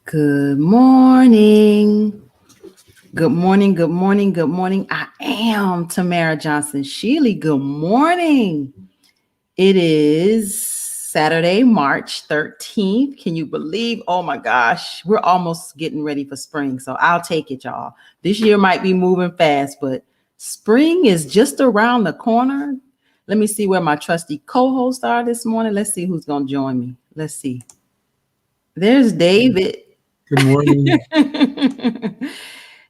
Good morning. Good morning. Good morning. Good morning. I am Tamara Johnson Shealy. Good morning. It is Saturday, March 13th. Can you believe? Oh my gosh, we're almost getting ready for spring. So I'll take it, y'all. This year might be moving fast, but spring is just around the corner. Let me see where my trusty co-hosts are this morning. Let's see who's going to join me. Let's see. There's David. Good morning.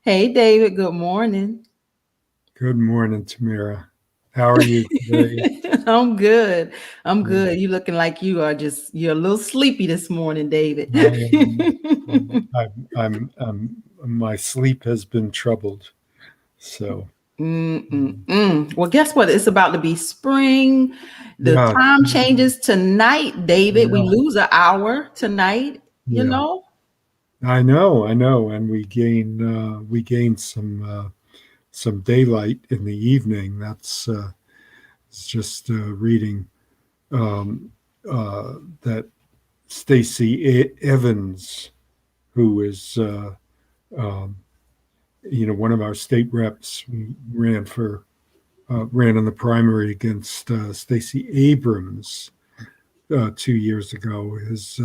Hey, David. Good morning. Good morning, Tamara. How are you today? I'm good. I'm Yeah, good. You looking like you're a little sleepy this morning, David. I am. My sleep has been troubled. So, Well, guess what? It's about to be spring. The yeah, time changes tonight, David. We yeah, lose an hour tonight, you yeah. know? I know, and we gain some daylight in the evening. That's it's just reading um, that Stacey Evans, who is um, one of our state reps, ran for ran in the primary against Stacey Abrams 2 years ago, has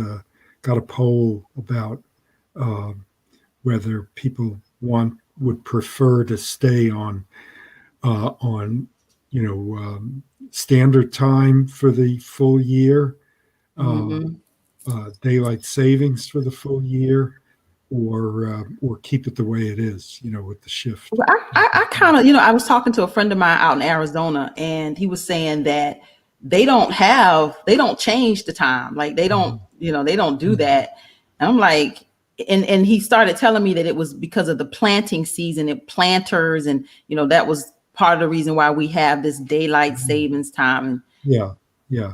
got a poll about uh, whether people would prefer to stay on standard time for the full year, uh, Mhm. daylight savings for the full year, or keep it the way it is, with the shift. Well, I kind of, I was talking to a friend of mine out in Arizona, and he was saying that they don't change the time. Like they don't do that. And I'm like, and he started telling me that it was because of the planting season and planters, and that was part of the reason why we have this daylight savings time. Yeah, yeah.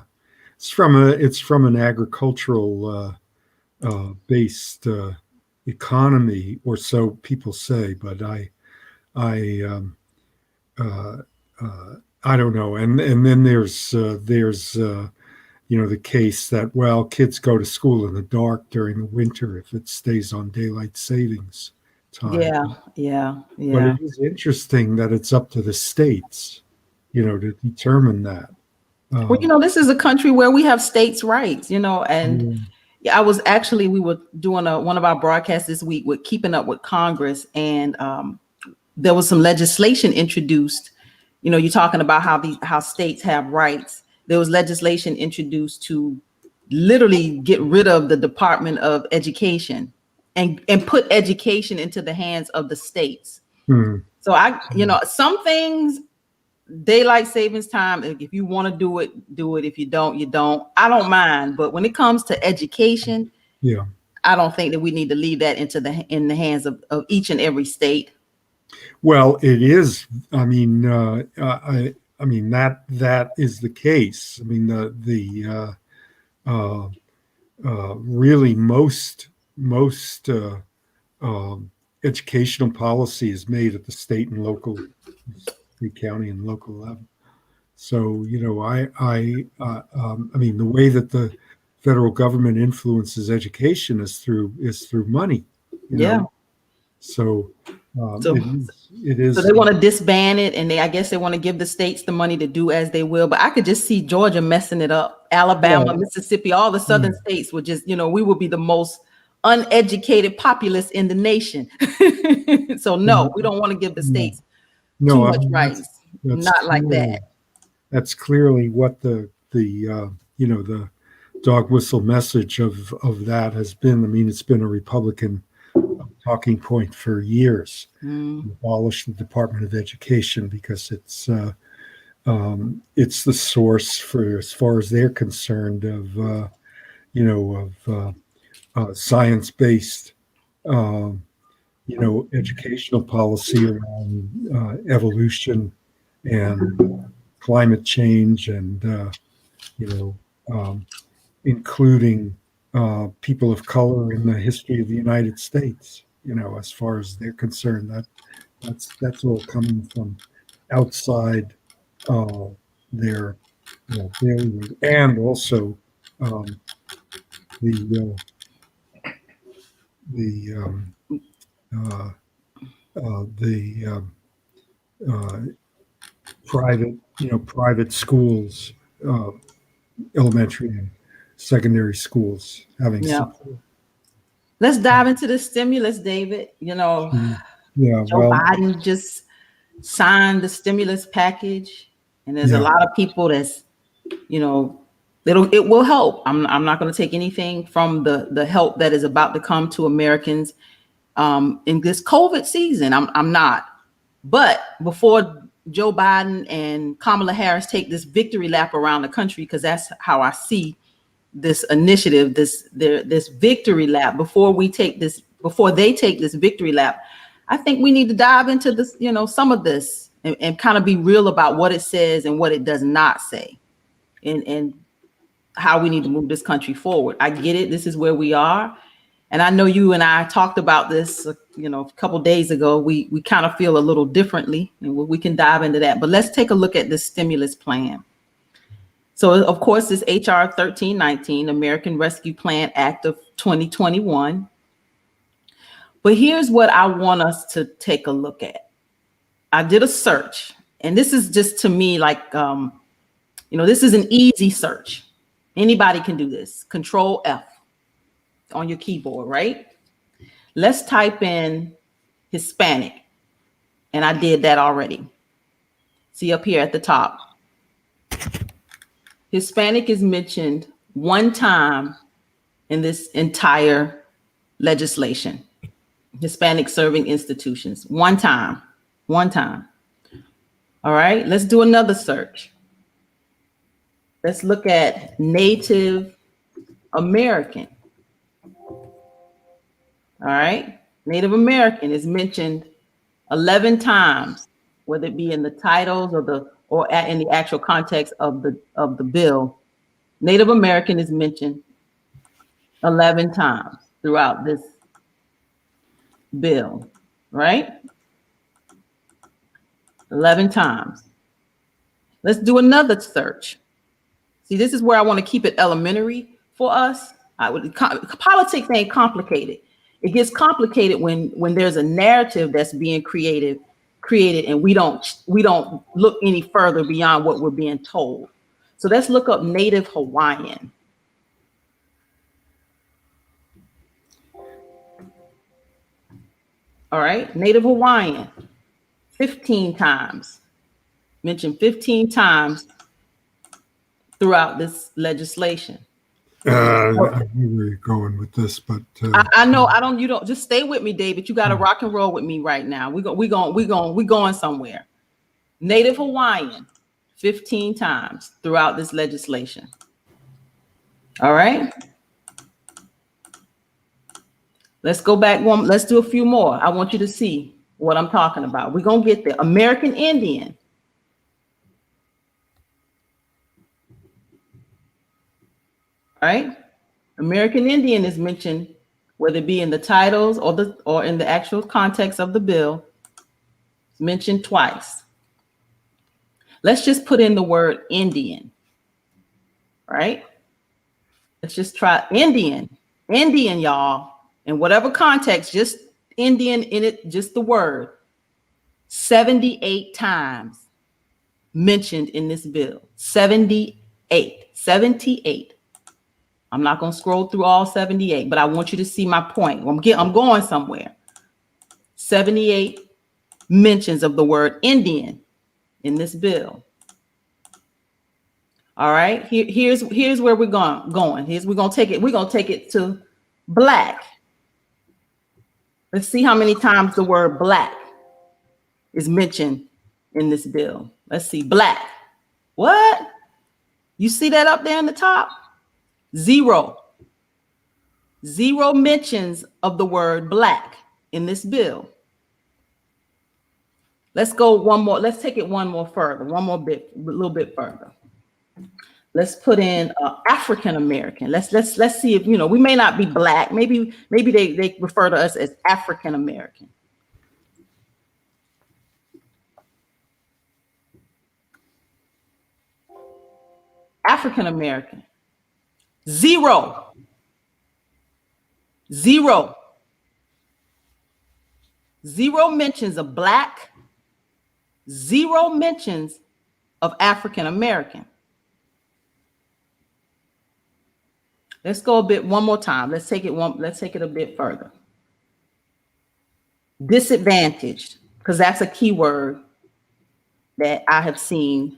It's from an agricultural based economy, or so people say. But I uh, I don't know. And then there's the case that, well, kids go to school in the dark during the winter if it stays on daylight savings time. Yeah, yeah, But yeah. it is interesting that it's up to the states, to determine that. Well, Uh, this is a country where we have states' rights, and yeah. yeah, we were doing one of our broadcasts this week with Keeping Up with Congress, and there was some legislation introduced. You're talking about how states have rights. There was legislation introduced to literally get rid of the Department of Education and put education into the hands of the states. Hmm. So some things, daylight savings time, if you want to do it, do it. If you don't, you don't. I don't mind. But when it comes to education, Yeah. I don't think that we need to leave that in the hands of each and every state. Well, it is. I mean that is the case. I mean, uh, really most um, educational policy is made at the state and local, state, county, and local level. So, I mean, the way that the federal government influences education is through money. You know, Yeah. so So it is. so they want to disband it, and I guess they want to give the states the money to do as they will. But I could just see Georgia messing it up. Alabama, Well, Mississippi, all the yeah, southern states would just, we would be the most uneducated populace in the nation. So no, we don't want to give the yeah. states too No, I much mean that's rights. that's Not like that. clearly that's clearly what the dog whistle message of that has been. I mean, it's been a Republican talking point for years. Mm, Abolish the Department of Education because it's the source, for as far as they're concerned, of science based educational policy around evolution and climate change, and you know, um, including people of color in the history of the United States. As far as they're concerned, that's all coming from outside uh, their bailiwick, and also um, the the uh, the private, private schools, uh, elementary and secondary schools having Yeah. support. Let's dive into the stimulus, David. Yeah, Joe well, Biden just signed the stimulus package, and there's a yeah, lot of people that's, you know, it will help. I'm not going to take anything from the help that is about to come to Americans in this COVID season. I'm not. But before Joe Biden and Kamala Harris take this victory lap around the country, because that's how I see this initiative, this victory lap, before they take this victory lap, I think we need to dive into this, some of this, and kind of be real about what it says and what it does not say, and how we need to move this country forward. I get it. This is where we are. And I know you and I talked about this, a couple days ago. We kind of feel a little differently, and we can dive into that. But let's take a look at this stimulus plan. So, of course, this HR 1319, American Rescue Plan Act of 2021. But here's what I want us to take a look at. I did a search, and this is just, to me, like, this is an easy search. Anybody can do this. Control F on your keyboard, right? Let's type in Hispanic. And I did that already. See up here at the top. Hispanic is mentioned one time in this entire legislation. Hispanic serving institutions. One time. All right, let's do another search. Let's look at Native American. All right, Native American is mentioned 11 times, whether it be in the titles or in the actual context of the bill. Native American is mentioned 11 times throughout this bill, right? 11 times. Let's do another search. See, this is where I want to keep it elementary for us. Politics ain't complicated. It gets complicated when there's a narrative that's being created, and we don't look any further beyond what we're being told. So let's look up Native Hawaiian. All right, Native Hawaiian, 15 times. Mentioned 15 times throughout this legislation. I knew where you're going with this, but I know you don't just stay with me, David. You got to rock and roll with me right now. We going somewhere. Native Hawaiian, 15 times throughout this legislation. All right. Let's go back one. Let's do a few more. I want you to see what I'm talking about. We're going to get there. American Indian. All right. American Indian is mentioned, whether it be in the titles or in the actual context of the bill. It's mentioned twice. Let's just put in the word Indian. Right? Let's just try Indian, y'all, in whatever context, just Indian in it, just the word. 78 times mentioned in this bill. 78. I'm not going to scroll through all 78, but I want you to see my point. I'm going somewhere. 78 mentions of the word Indian in this bill. All right, here's where we're going. We're gonna take it to Black. Let's see how many times the word Black is mentioned in this bill. Let's see, Black. What? You see that up there in the top? 0. 0 mentions of the word Black in this bill. Let's go one more. Let's take it one more further. A little bit further. Let's put in African American. Let's see if we may not be Black. Maybe they refer to us as African American. African American. 0. Zero mentions of Black, zero mentions of African American. Let's go one more time. Let's take it a bit further. Disadvantaged, because that's a key word that I have seen.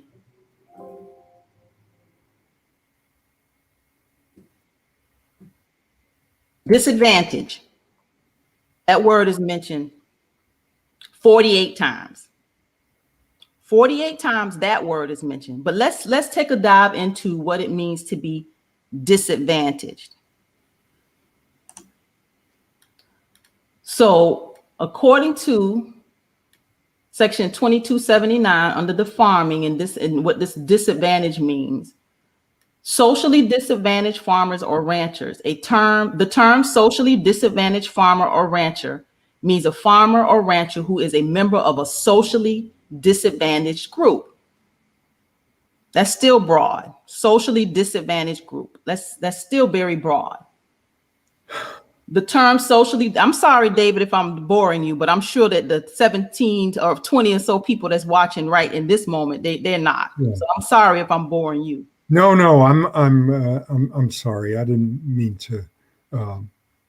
Disadvantage. That word is mentioned 48 times. 48 times that word is mentioned. But let's take a dive into what it means to be disadvantaged. So, according to Section 2279 under the farming and what this disadvantage means, socially disadvantaged farmers or ranchers. The term socially disadvantaged farmer or rancher means a farmer or rancher who is a member of a socially disadvantaged group. That's still broad. Socially disadvantaged group. That's still very broad. The term socially, I'm sorry, David, if I'm boring you, but I'm sure that the 17 or 20 or so people that's watching right in this moment, they're not. Yeah. So I'm sorry if I'm boring you. No, I'm sorry. I didn't mean to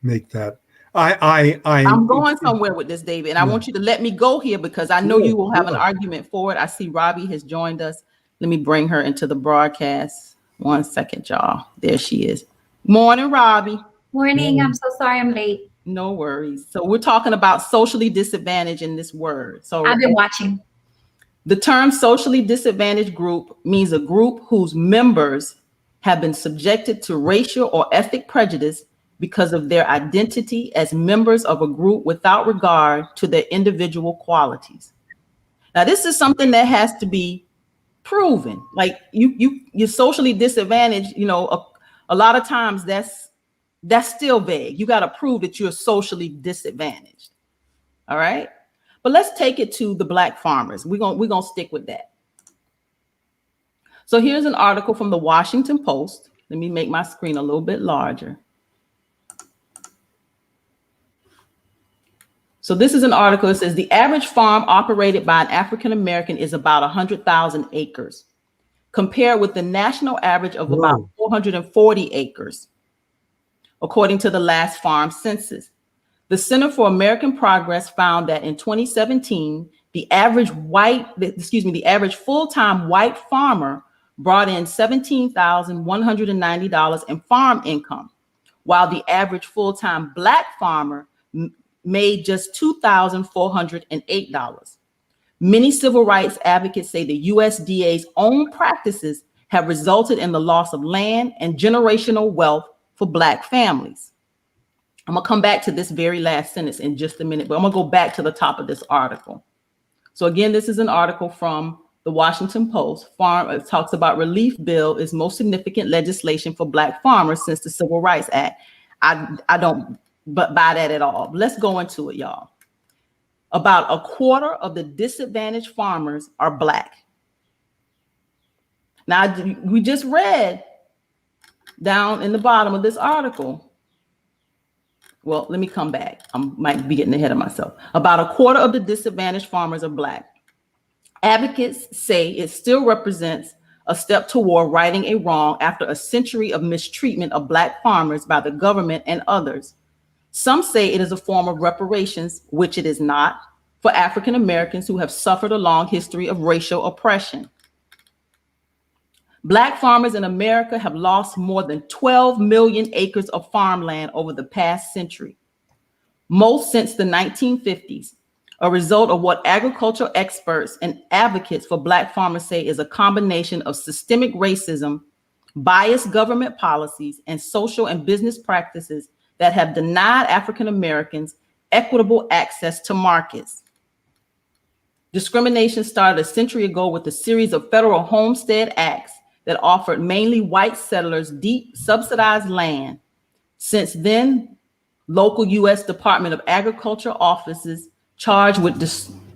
make that. I'm going somewhere with this, David, and I want you to let me go here because I know you will have an argument for it. I see Robbie has joined us. Let me bring her into the broadcast. 1 second, y'all. There she is. Morning, Robbie. Morning. I'm so sorry I'm late. No worries. So we're talking about socially disadvantaged in this word. So I've been watching. The term socially disadvantaged group means a group whose members have been subjected to racial or ethnic prejudice because of their identity as members of a group without regard to their individual qualities. Now, this is something that has to be proven. Like you're socially disadvantaged, a lot of times that's still vague. You got to prove that you're socially disadvantaged. All right. But let's take it to the Black farmers. We're gonna stick with that. So here's an article from the Washington Post. Let me make my screen a little bit larger. So this is an article. It says the average farm operated by an African American is about 100,000 acres, compared with the national average of about 440 acres, according to the last farm census. The Center for American Progress found that in 2017, the average full-time white farmer brought in $17,190 in farm income, while the average full-time Black farmer made just $2,408. Many civil rights advocates say the USDA's own practices have resulted in the loss of land and generational wealth for Black families. I'm gonna come back to this very last sentence in just a minute, but I'm gonna go back to the top of this article. So again, this is an article from the Washington Post. It talks about relief bill is most significant legislation for Black farmers since the Civil Rights Act. I don't buy that at all. Let's go into it, y'all. About a quarter of the disadvantaged farmers are Black. Now, we just read down in the bottom of this article. Well, let me come back. I might be getting ahead of myself. About a quarter of the disadvantaged farmers are Black. Advocates say it still represents a step toward righting a wrong after a century of mistreatment of Black farmers by the government and others. Some say it is a form of reparations, which it is not, for African Americans who have suffered a long history of racial oppression. Black farmers in America have lost more than 12 million acres of farmland over the past century, most since the 1950s, a result of what agricultural experts and advocates for Black farmers say is a combination of systemic racism, biased government policies, and social and business practices that have denied African Americans equitable access to markets. Discrimination started a century ago with a series of federal homestead acts that offered mainly white settlers deep subsidized land. Since then, local U.S. Department of Agriculture offices charged with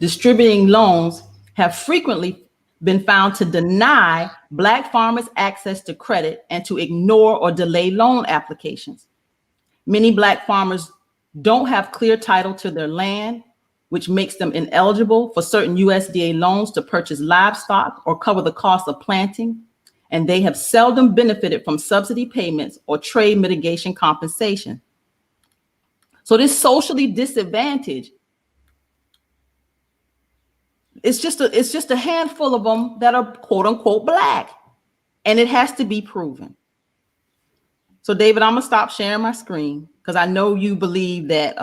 distributing loans have frequently been found to deny Black farmers access to credit and to ignore or delay loan applications. Many Black farmers don't have clear title to their land which makes them ineligible for certain USDA loans to purchase livestock or cover the cost of planting, and they have seldom benefited from subsidy payments or trade mitigation compensation. So this socially disadvantaged, it's just a handful of them that are quote unquote Black, and it has to be proven. So David, I'm gonna stop sharing my screen because I know you believe that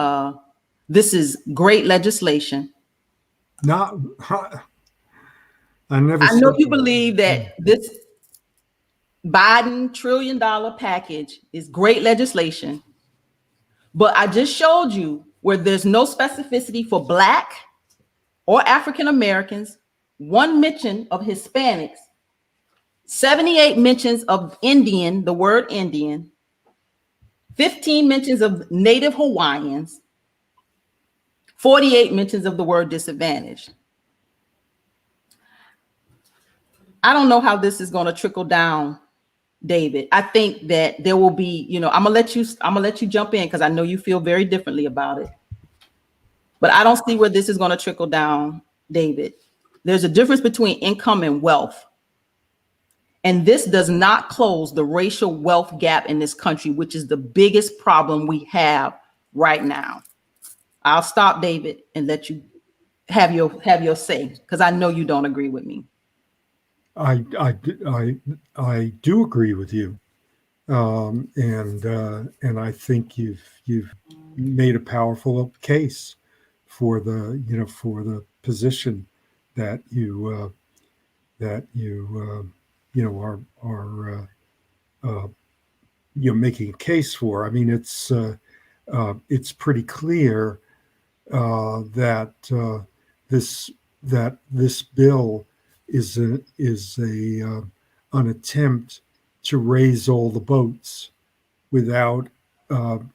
this is great legislation. Not, I never. I know you believe that this Biden $1 trillion package is great legislation, but I just showed you where there's no specificity for Black or African Americans, 1 mention of Hispanics, 78 mentions of Indian, the word Indian, 15 mentions of Native Hawaiians, 48 mentions of the word disadvantaged. I don't know how this is going to trickle down, David. I think that there will be, I'm gonna let you jump in because I know you feel very differently about it. But I don't see where this is going to trickle down, David. There's a difference between income and wealth. And this does not close the racial wealth gap in this country, which is the biggest problem we have right now. I'll stop, David, and let you have your say, because I know you don't agree with me. I do agree with you, and I think you've made a powerful case for the position that you are making a case for. I mean, it's pretty clear that this bill is an attempt to raise all the boats without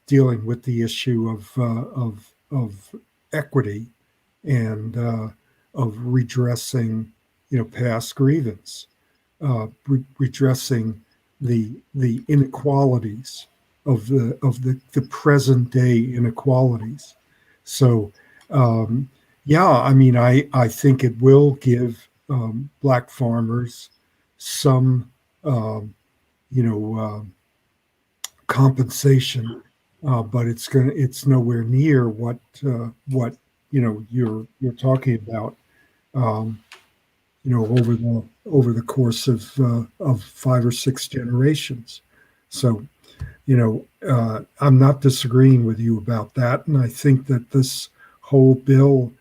dealing with the issue of equity and of redressing past grievance, redressing the inequalities of the present day inequalities. So I mean, I think it will give Black farmers some compensation, but it's nowhere near what you're talking about over the course of 5 or 6 generations. So I'm not disagreeing with you about that, and I think that this whole bill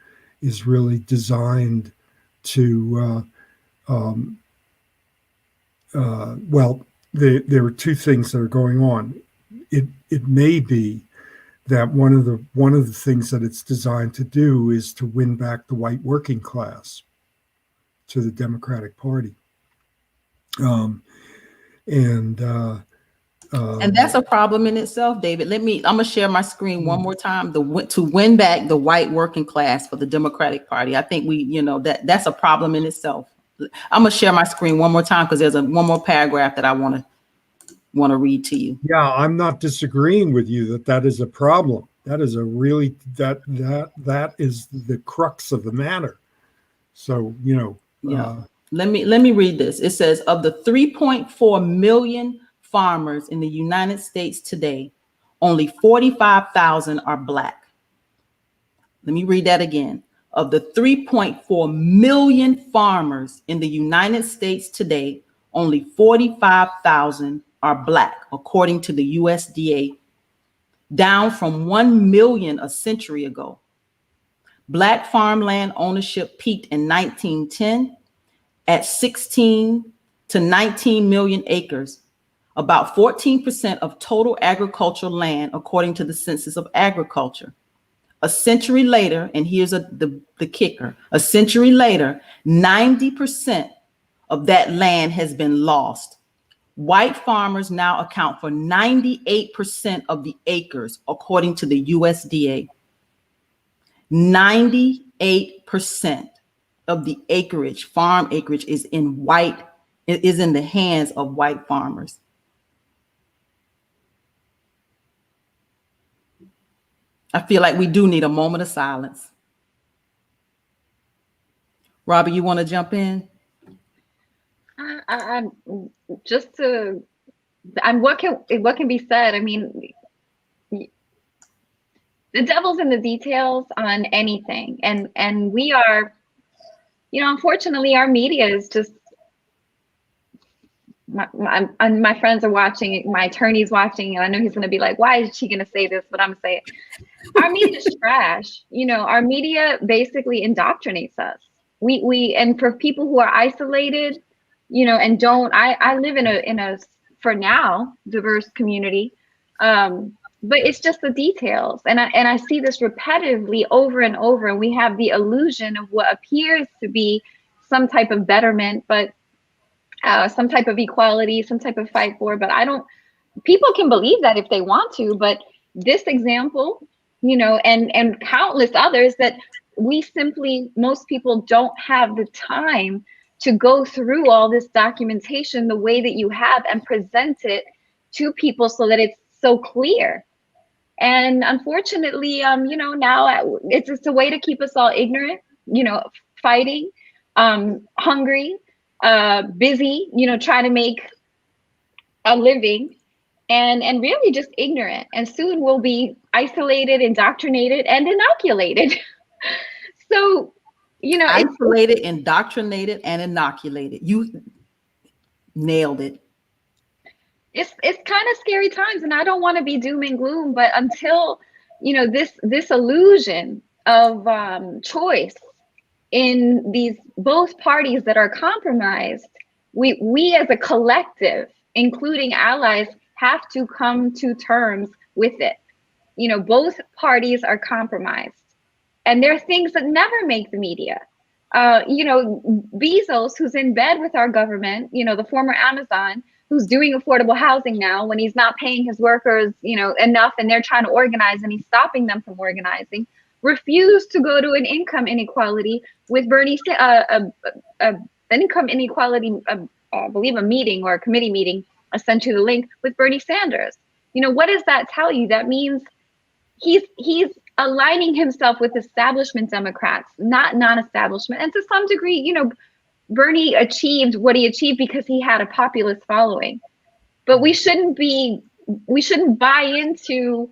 is really designed to there are 2 things that are going on. It may be that one of the things that it's designed to do is to win back the white working class to the Democratic Party, and that's a problem in itself, David. I'm gonna share my screen one more time. To win back the white working class for the Democratic Party. I think that's a problem in itself. I'm gonna share my screen one more time because there's one more paragraph that I want to read to you. Yeah, I'm not disagreeing with you that is a problem. That is that is the crux of the matter. So let me read this. It says, of the 3.4 million farmers in the United States today, only 45,000 are Black. Let me read that again. Of the 3.4 million farmers in the United States today, only 45,000 are Black, according to the USDA, down from 1 million a century ago. Black farmland ownership peaked in 1910 at 16 to 19 million acres, about 14% of total agricultural land, according to the Census of Agriculture. A century later, and here's the kicker, a century later, 90% of that land has been lost. White farmers now account for 98% of the acres, according to the USDA. 98% of the acreage, farm acreage, is in the hands of white farmers. I feel like we do need a moment of silence. Robbie, you want to jump in? I'm just to, I'm what can be said? I mean, the devil's in the details on anything, and we are, unfortunately, our media is just. My friends are watching, my attorney's watching, and I know he's going to be like, why is she going to say this? But I'm going to say it. Our media is trash. Our media basically indoctrinates us. And for people who are isolated, and don't, I live in a, for now, diverse community. But it's just the details. And I see this repetitively over and over, and we have the illusion of what appears to be some type of betterment, but some type of equality, some type of fight for, but people can believe that if they want to, but this example, and countless others that most people don't have the time to go through all this documentation the way that you have and present it to people so that it's so clear. And unfortunately, now it's a way to keep us all ignorant, fighting, hungry, busy, trying to make a living, and really just ignorant. And soon we'll be isolated, indoctrinated, and inoculated. So, Isolated, indoctrinated, and inoculated. You nailed it. it's kind of scary times, and I don't want to be doom and gloom, but until this illusion of choice in these both parties that are compromised, we as a collective, including allies, have to come to terms with it. Both parties are compromised, and there are things that never make the media. Bezos, who's in bed with our government, the former Amazon, who's doing affordable housing now when he's not paying his workers, enough, and they're trying to organize and he's stopping them from organizing, refused to go to an income inequality with Bernie, income inequality, I believe a meeting or a committee meeting. I sent you the link with Bernie Sanders. What does that tell you? That means he's aligning himself with establishment Democrats, not non-establishment. And to some degree, Bernie achieved what he achieved because he had a populist following. But we shouldn't buy into.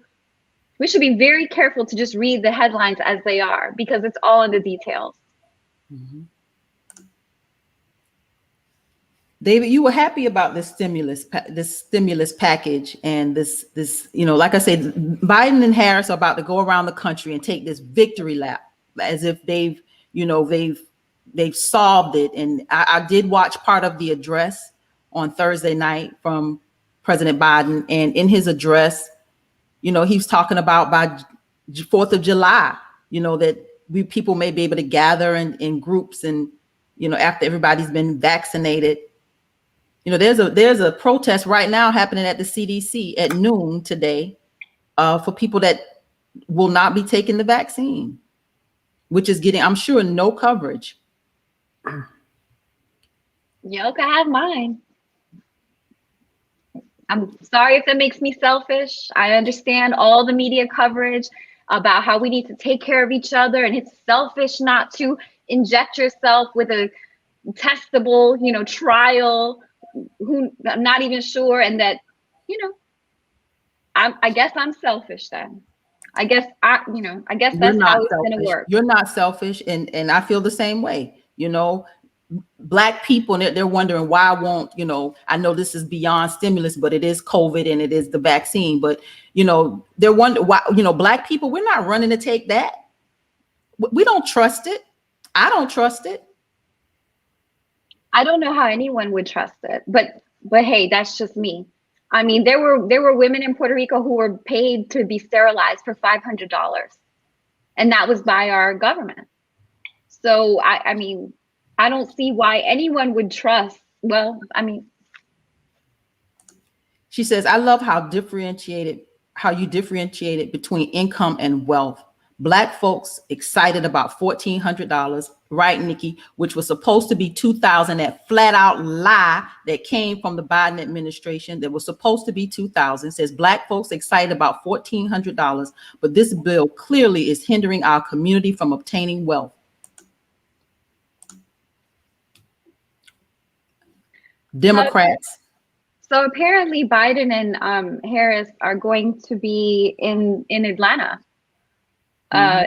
We should be very careful to just read the headlines as they are, because it's all in the details. Mm-hmm. David, you were happy about this stimulus package, and this, like I said, Biden and Harris are about to go around the country and take this victory lap as if they've solved it. And I did watch part of the address on Thursday night from President Biden, and in his address, he was talking about by 4th of July, that people may be able to gather in groups, and after everybody's been vaccinated. There's a protest right now happening at the CDC at noon today for people that will not be taking the vaccine, which is getting, I'm sure, no coverage. Y'all can have mine. I'm sorry if that makes me selfish. I understand all the media coverage about how we need to take care of each other, and it's selfish not to inject yourself with a testable, trial. Who I'm not even sure, and that, I guess I'm selfish then. I guess that's how it's going to work. You're not selfish, and I feel the same way. Black people, and they're wondering why won't, I know this is beyond stimulus, but it is COVID and it is the vaccine. But, they're wondering why, Black people, we're not running to take that. We don't trust it. I don't trust it. I don't know how anyone would trust it, but hey, that's just me. I mean, there were women in Puerto Rico who were paid to be sterilized for $500, and that was by our government. So I mean, I don't see why anyone would trust. Well, I mean, she says, I love how you differentiated between income and wealth. Black folks excited about $1,400, right, Nikki, which was supposed to be $2,000, that flat out lie that came from the Biden administration that was supposed to be $2,000. Says Black folks excited about $1,400, but this bill clearly is hindering our community from obtaining wealth. Democrats. So apparently Biden and Harris are going to be in Atlanta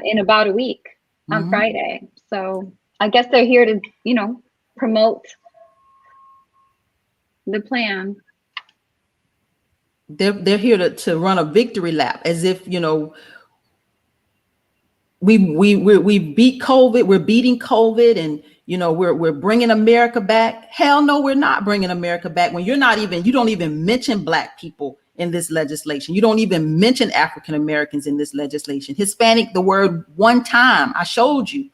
in about a week on Friday. So I guess they're here to, promote the plan. They're here to run a victory lap, as if, we beat COVID. We're beating COVID, and we're bringing America back. Hell no, we're not bringing America back. When you don't even mention Black people in this legislation. You don't even mention African Americans in this legislation. Hispanic, the word one time, I showed you.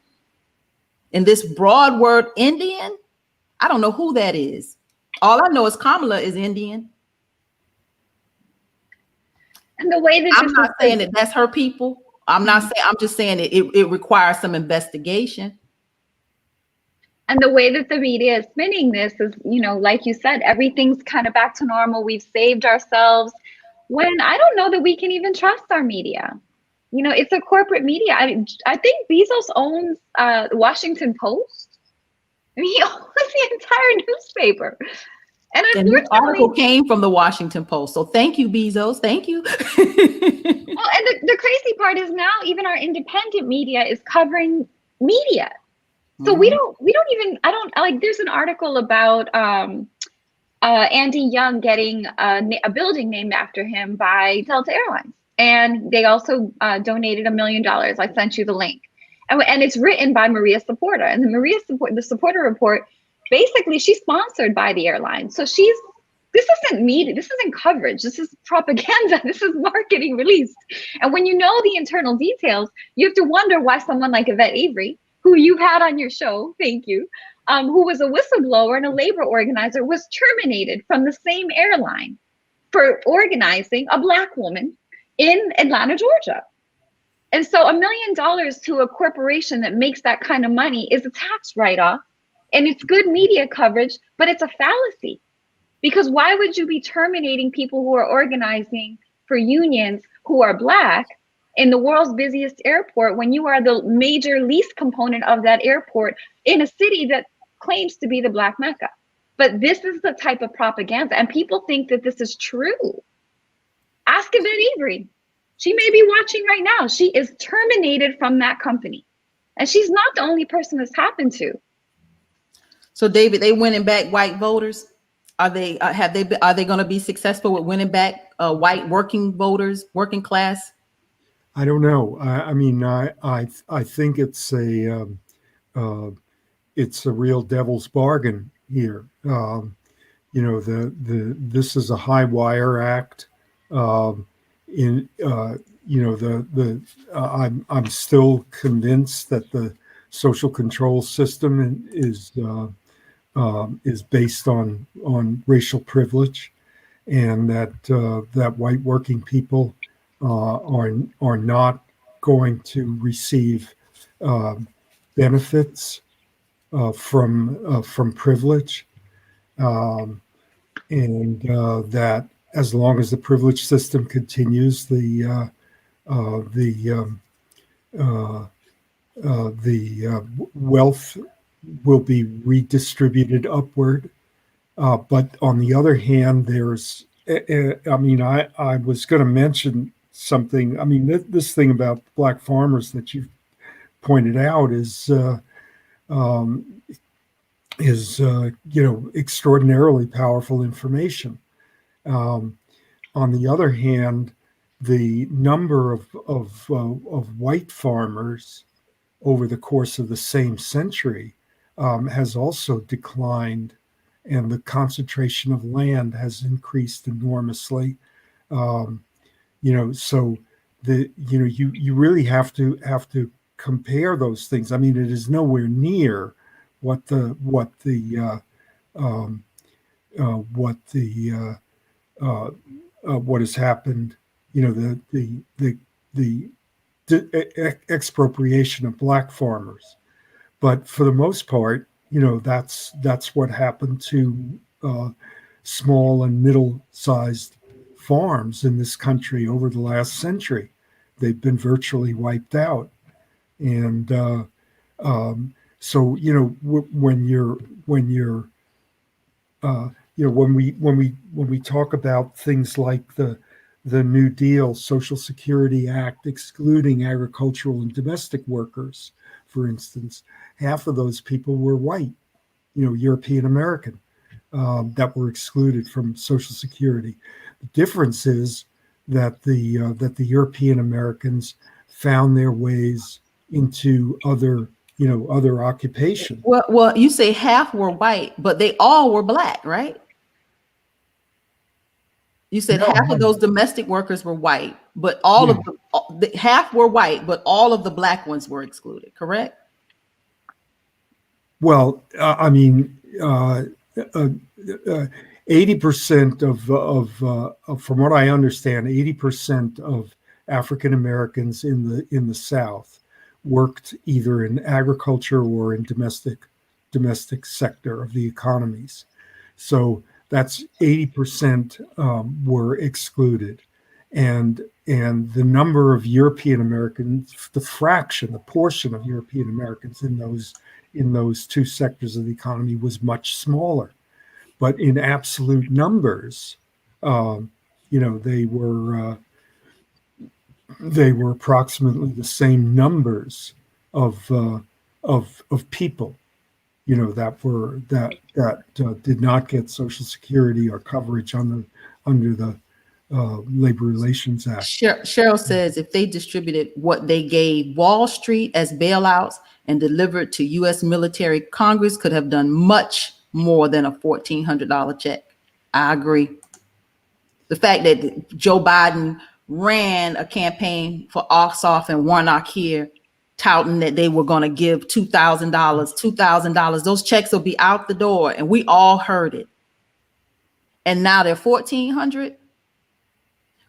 In this broad word Indian, I don't know who that is. All I know is Kamala is Indian. And the way that I'm not saying that that's her people. I'm just saying it requires some investigation. And the way that the media is spinning this is, like you said, everything's kind of back to normal. We've saved ourselves, when I don't know that we can even trust our media. It's a corporate media. I think Bezos owns the Washington Post. He owns the entire newspaper. And the article came from the Washington Post. So thank you, Bezos. Thank you. Well, and the crazy part is now even our independent media is covering media. So we don't even, there's an article about Andy Young getting a building named after him by Delta Airlines. And they also donated $1 million. I sent you the link. And it's written by Maria Supporter. And the Supporter report, basically she's sponsored by the airline. So this isn't media, this isn't coverage, this is propaganda, this is marketing released. And when you know the internal details, you have to wonder why someone like Yvette Avery, who you had on your show, thank you, who was a whistleblower and a labor organizer, was terminated from the same airline for organizing a Black woman in Atlanta, Georgia. And so $1 million to a corporation that makes that kind of money is a tax write-off. And it's good media coverage, but it's a fallacy. Because why would you be terminating people who are organizing for unions who are Black in the world's busiest airport when you are the major lease component of that airport in a city that claims to be the Black Mecca? But this is the type of propaganda, and people think that this is true. Ask Yvette Avery. She may be watching right now. She is terminated from that company. And she's not the only person this happened to. So David, they winning back white voters. Are they going to be successful with winning back white working voters, working class? I don't know. I think it's a real devil's bargain here. This is a high wire act. I'm still convinced that the social control system is based on racial privilege, and that white working people are not going to receive benefits from privilege, and that as long as the privilege system continues, the wealth will be redistributed upward. But on the other hand, there's, I was going to mention something. This thing about Black farmers that you pointed out is extraordinarily powerful information. On the other hand, the number of white farmers over the course of the same century has also declined, and the concentration of land has increased enormously. So you really have to compare those things. It is nowhere near what has happened. The expropriation of Black farmers, but for the most part, that's what happened to small and middle-sized farms in this country over the last century. They've been virtually wiped out, and so when you're when we talk about things like the New Deal, Social Security Act excluding agricultural and domestic workers, for instance, half of those people were white, European American, that were excluded from Social Security. The difference is that the European Americans found their ways into other occupations. Well, you say half were white, but they all were black, right? You said No, half of those domestic workers were white, but all of the half were white, but all of the black ones were excluded, correct? well, I mean, 80% of from what I understand, 80% of African Americans in the South worked either in agriculture or in domestic sector of the economies. So that's 80% were excluded, and the number of European Americans, the portion of European Americans in those two sectors of the economy was much smaller. But in absolute numbers, they were approximately the same numbers of people, that did not get Social Security or coverage under the Labor Relations Act. Cheryl says if they distributed what they gave Wall Street as bailouts and delivered to U.S. military, Congress could have done much more than a $1,400 check. I agree. The fact that Joe Biden ran a campaign for Ossoff and Warnock here, touting that they were going to give $2,000, those checks will be out the door, and we all heard it. And now they're $1,400.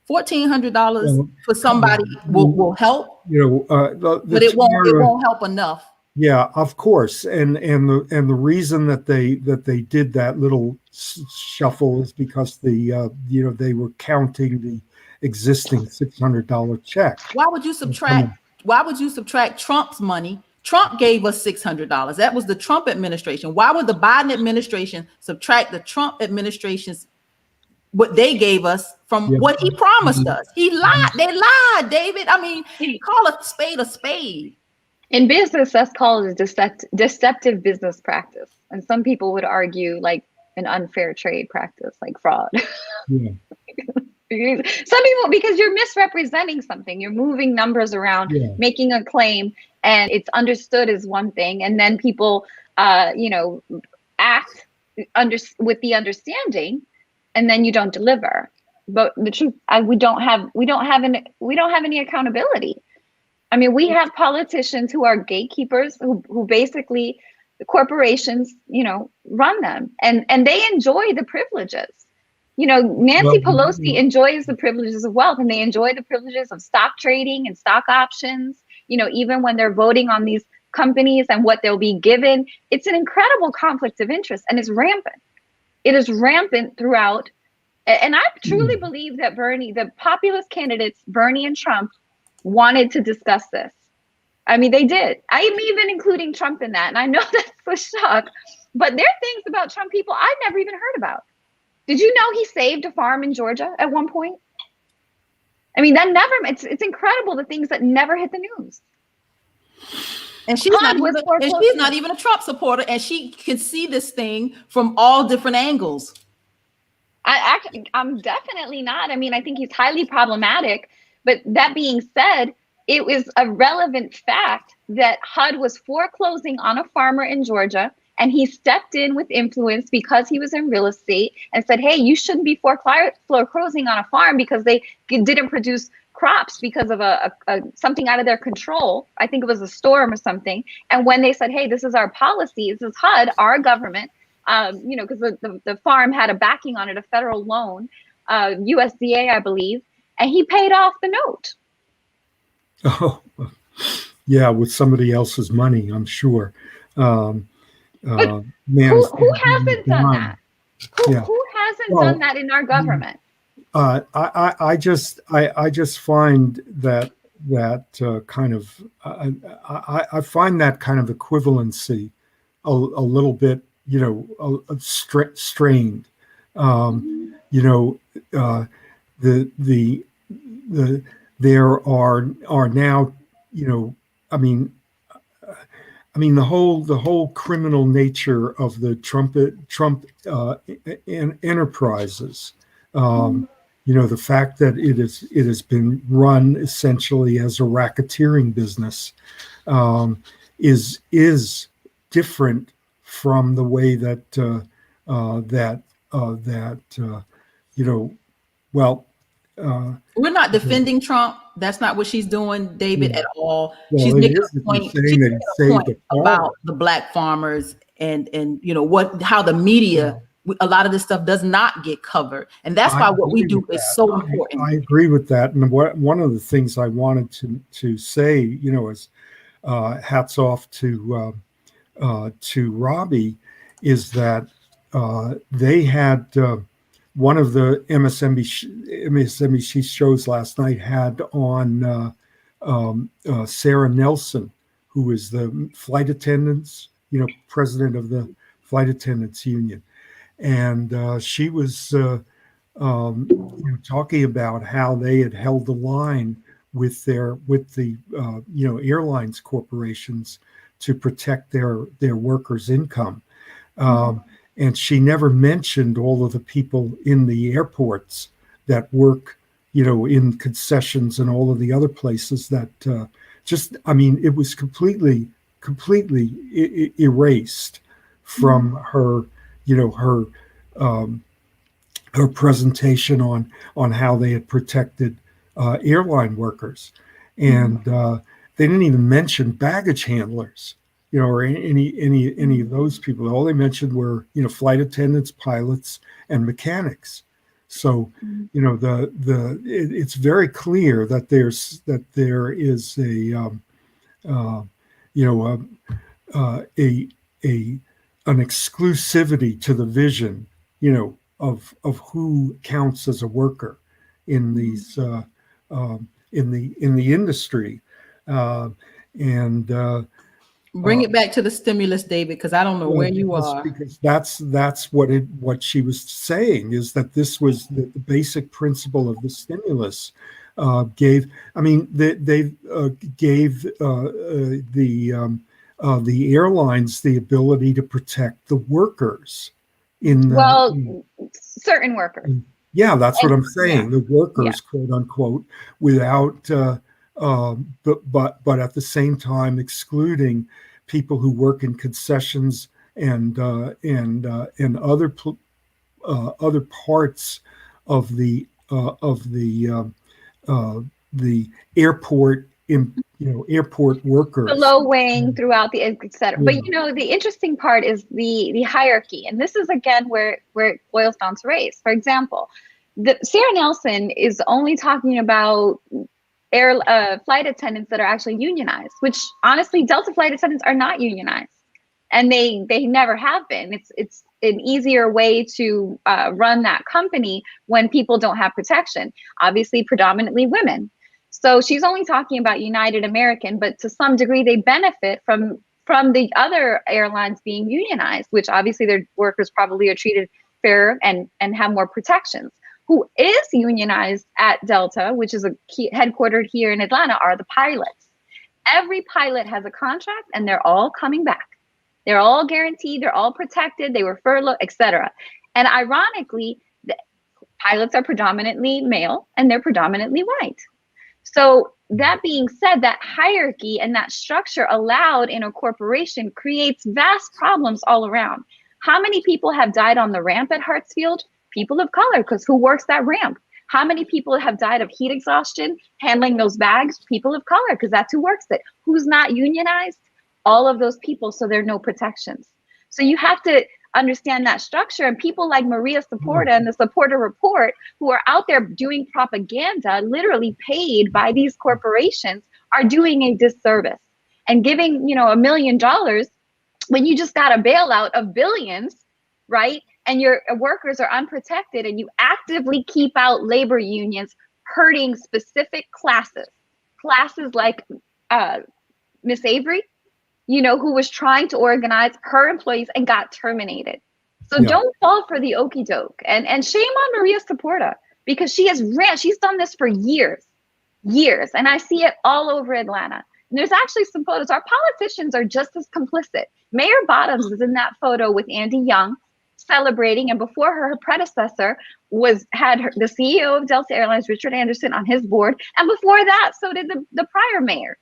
$1,400 for somebody will help, but it won't help enough. Yeah, of course, and the reason that they did that little shuffle is because they were counting the existing $600 check. Why would you subtract Trump's money? Trump gave us $600. That was the Trump administration. Why would the Biden administration subtract the Trump administration's what they gave us from what he promised us? He lied. They lied, David. I mean, call a spade a spade. In business, that's called a deceptive business practice. And some people would argue like an unfair trade practice, like fraud. Yeah. Some people, because you're misrepresenting something, you're moving numbers around, making a claim, and it's understood as one thing. And then people, act with the understanding, and then you don't deliver. But the truth, we don't have any accountability. I mean, we have politicians who are gatekeepers, who basically the corporations, run them, and they enjoy the privileges. Nancy Pelosi enjoys the privileges of wealth, and they enjoy the privileges of stock trading and stock options. Even when they're voting on these companies and what they'll be given, it's an incredible conflict of interest, and it's rampant. It is rampant throughout. And I truly believe that the populist candidates, Bernie and Trump, wanted to discuss this. I mean, they did. I'm even including Trump in that. And I know that's a shock, but there are things about Trump people I've never even heard about. Did you know he saved a farm in Georgia at one point? I mean, it's incredible, the things that never hit the news. And she's not even a Trump supporter, and she can see this thing from all different angles. I'm definitely not. I mean, I think he's highly problematic. But that being said, it was a relevant fact that HUD was foreclosing on a farmer in Georgia, and he stepped in with influence because he was in real estate and said, hey, you shouldn't be foreclosing on a farm because they didn't produce crops because of something out of their control. I think it was a storm or something. And when they said, hey, this is our policy, this is HUD, our government, because the farm had a backing on it, a federal loan, USDA, I believe, and he paid off the note. Oh, yeah, with somebody else's money, I'm sure. Who hasn't done that? Who hasn't done that in our government? I just find that kind of I find that kind of equivalency a little bit strained. You know, the there are now, the whole criminal nature of the Trump enterprises. The fact that it has been run essentially as a racketeering business is different from the way that well. We're not defending Trump. That's not what she's doing, David, at all. Well, She's it making is a if you're point. saying She's that making he a saved point the about farmer. the black farmers and how the media, a lot of this stuff does not get covered, and that's why what we do is so important. I agree with that, and one of the things I wanted to say, is hats off to Robbie, is that they had one of the MSNBC shows last night had on Sarah Nelson, who is the flight attendants, president of the Flight Attendants Union, and she was talking about how they had held the line with the airlines corporations to protect their workers' income. And she never mentioned all of the people in the airports that work, in concessions and all of the other places that it was completely erased from her, her presentation on how they had protected airline workers. And they didn't even mention baggage handlers, or any of those people. All they mentioned were, flight attendants, pilots, and mechanics. So, it's very clear that there is an exclusivity to the vision, of who counts as a worker in these in the industry, and Bring it back to the stimulus, David, because I don't know where you are. Because that's what she was saying, is that this was the basic principle of the stimulus. Gave they gave the airlines the ability to protect the workers certain workers. Yeah, that's what I'm saying. The workers, quote unquote, without but at the same time excluding people who work in concessions and other parts of the airport, airport workers, below wing throughout the etc. But the interesting part is the hierarchy, and this is again where it boils down to race. For example, Sarah Nelson is only talking about flight attendants that are actually unionized, which honestly Delta flight attendants are not unionized, and they never have been. It's an easier way to run that company when people don't have protection, obviously predominantly women. So she's only talking about United American, but to some degree they benefit from the other airlines being unionized, which obviously their workers probably are treated fairer and have more protections. Who is unionized at Delta, which is headquartered here in Atlanta, are the pilots. Every pilot has a contract and they're all coming back. They're all guaranteed, they're all protected, they were furloughed, etc. And ironically, the pilots are predominantly male and they're predominantly white. So that being said, that hierarchy and that structure allowed in a corporation creates vast problems all around. How many people have died on the ramp at Hartsfield? People of color, because who works that ramp? How many people have died of heat exhaustion handling those bags? People of color, because that's who works it. Who's not unionized? All of those people, so there are no protections. So you have to understand that structure, and people like Maria Saporta and the Saporta Report, who are out there doing propaganda, literally paid by these corporations, are doing a disservice and giving $1 million when you just got a bailout of billions, right? And your workers are unprotected, and you actively keep out labor unions hurting specific classes like Miss Avery, who was trying to organize her employees and got terminated. So don't fall for the okie doke. And shame on Maria Saporta, because she's done this for years. And I see it all over Atlanta. And there's actually some photos. Our politicians are just as complicit. Mayor Bottoms was in that photo with Andy Young celebrating. And before her predecessor had the CEO of Delta Airlines, Richard Anderson, on his board. And before that, so did the prior mayor.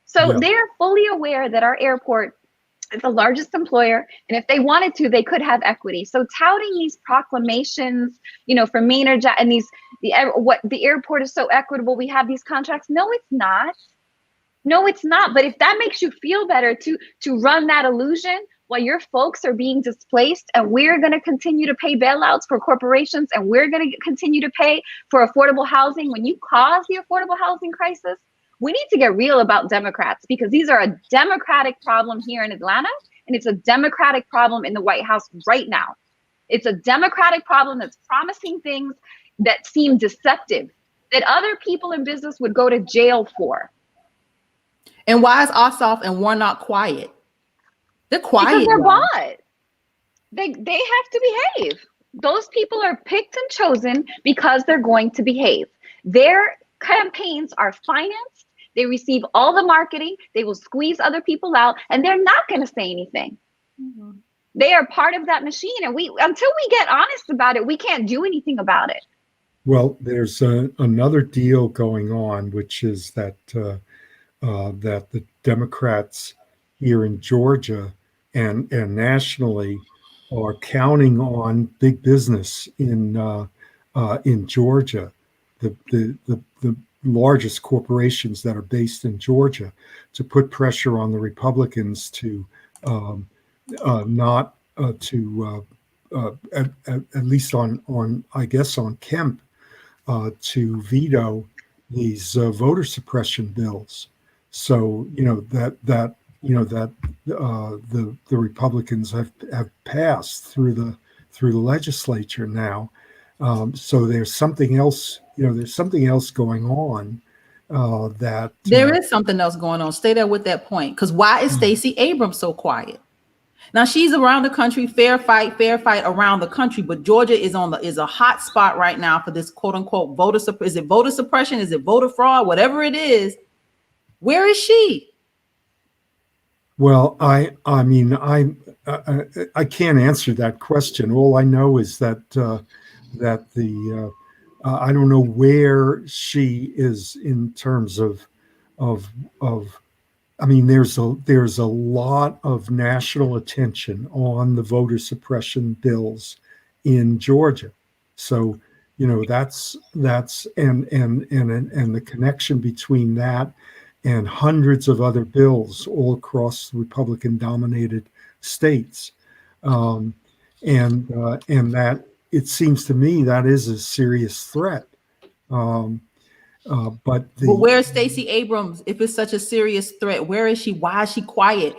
So they're fully aware that our airport is the largest employer. And if they wanted to, they could have equity. So touting these proclamations, from Maynard and the airport is so equitable, we have these contracts. No, it's not. No, it's not. But if that makes you feel better to run that illusion while your folks are being displaced, and we're going to continue to pay bailouts for corporations, and we're going to continue to pay for affordable housing when you cause the affordable housing crisis, we need to get real about Democrats, because these are a Democratic problem here in Atlanta, and it's a Democratic problem in the White House right now. It's a Democratic problem that's promising things that seem deceptive, that other people in business would go to jail for. And why is Ossoff and Warnock quiet? They're quiet. Because they're bought. They have to behave. Those people are picked and chosen because they're going to behave. Their campaigns are financed. They receive all the marketing. They will squeeze other people out, and they're not going to say anything. Mm-hmm. They are part of that machine, and until we get honest about it, we can't do anything about it. Well, there's another deal going on, which is that that the Democrats here in Georgia and nationally are counting on big business in Georgia, the largest corporations that are based in Georgia, to put pressure on the Republicans to not to at least on I guess on Kemp to veto these voter suppression bills. So that the Republicans have passed through the legislature now. So there's something else. There's something else going on. That there is something else going on. Stay there with that point, because why is Stacey Abrams so quiet? Now she's around the country, fair fight around the country, but Georgia is a hot spot right now for this quote unquote voter suppression. Is it voter suppression? Is it voter fraud? Whatever it is, where is she? Well, I mean, I can't answer that question. All I know is that I don't know where she is in terms of I mean, there's a lot of national attention on the voter suppression bills in Georgia. So, that's and the connection between that and hundreds of other bills all across Republican dominated states. And that it seems to me that is a serious threat. But where's Stacey Abrams? If it's such a serious threat, where is she? Why is she quiet?